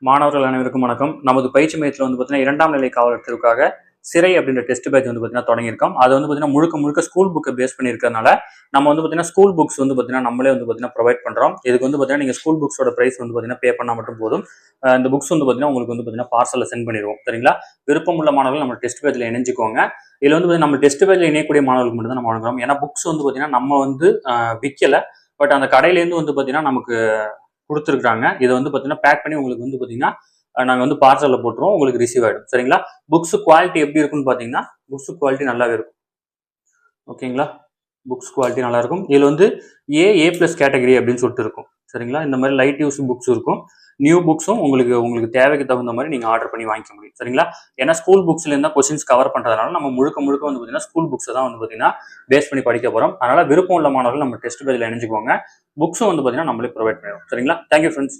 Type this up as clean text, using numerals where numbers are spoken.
மாணவர்கள் அனைவருக்கும் வணக்கம். நமது பயிற்சி மையத்தில் வந்து பார்த்தீங்கன்னா 2ஆம் நிலை காவலர் தேர்வுக்காக சிறை அப்படின்ற டெஸ்ட் பேட்ச் வந்து பார்த்தீங்கன்னா தொடங்கியிருக்கோம். அது வந்து பார்த்தீங்கன்னா முழுக்க ஸ்கூல் புக்கை பேஸ் பண்ணியிருக்கிறதுனால நம்ம வந்து பார்த்தீங்கன்னா ஸ்கூல் புக்ஸ் வந்து பார்த்தீங்கன்னா நம்மளே வந்து பார்த்தீங்கன்னா ப்ரொவைட் பண்ணுறோம். இதுக்கு வந்து பார்த்தீங்கன்னா நீங்கள் ஸ்கூல் புக்ஸோட ப்ரைஸ் வந்து பார்த்தீங்கன்னா பே பண்ணால் மட்டும் போதும். இந்த புக்ஸ் வந்து பார்த்தீங்கன்னா உங்களுக்கு வந்து பார்த்தீங்கன்னா பார்சலில் சென்ட் பண்ணிடுவோம். சரிங்களா? விருப்பமுள்ள மாணவர்கள் நம்ம டெஸ்ட் பேட்சில் இணைஞ்சிக்கோங்க. இதில் வந்து பார்த்தீங்கன்னா நம்ம டெஸ்ட் பேட்சில் இணையக்கூடிய மாணவர்களுக்கு மட்டும் தான் நம்ம வழங்குறோம். ஏன்னா புக்ஸ் வந்து பார்த்தீங்கன்னா நம்ம வந்து விற்கலை. பட் அந்த கடையிலேருந்து வந்து பார்த்தீங்கன்னா நமக்கு கொடுத்துருக்காங்க. இதை வந்து பார்த்தீங்கன்னா பேக் பண்ணி உங்களுக்கு வந்து பார்த்தீங்கன்னா நாங்கள் வந்து பார்சலில் போட்டுருவோம். உங்களுக்கு ரிசீவ் ஆகிடும். சரிங்களா? புக்ஸ் குவாலிட்டி எப்படி இருக்குன்னு பார்த்தீங்கன்னா புக்ஸ் குவாலிட்டி நல்லாவே இருக்கும். ஓகேங்களா? புக்ஸ் குவாலிட்டி நல்லா இருக்கும். இதில் வந்து A+ கேட்டகரி அப்படின்னு சொல்லிட்டு இருக்கும். சரிங்களா? இந்த மாதிரி லைட் யூஸ் புக்ஸ் இருக்கும். நியூ புக்ஸும் உங்களுக்கு தேவைக்கு தகுந்த மாதிரி நீங்கள் ஆர்டர் பண்ணி வாங்கிக்க முடியும். சரிங்களா? ஏன்னா ஸ்கூல் புக்ஸ்ல இருந்தால் கொஸ்டின்ஸ் கவர் பண்ணுறதுனால நம்ம முழுக்க வந்து பார்த்தீங்கன்னா ஸ்கூல் புக்ஸை தான் வந்து பார்த்தீங்கன்னா பேஸ் பண்ணி படிக்க போகிறோம். அதனால விருப்பம் உள்ள மாணவர்கள் நம்ம டெஸ்ட் பேஜில் இணைஞ்சுக்கோங்க. புக்ஸும் வந்து பார்த்தீங்கன்னா நம்மளே ப்ரொவைட் பண்ணுவோம். சரிங்களா? Thank you friends.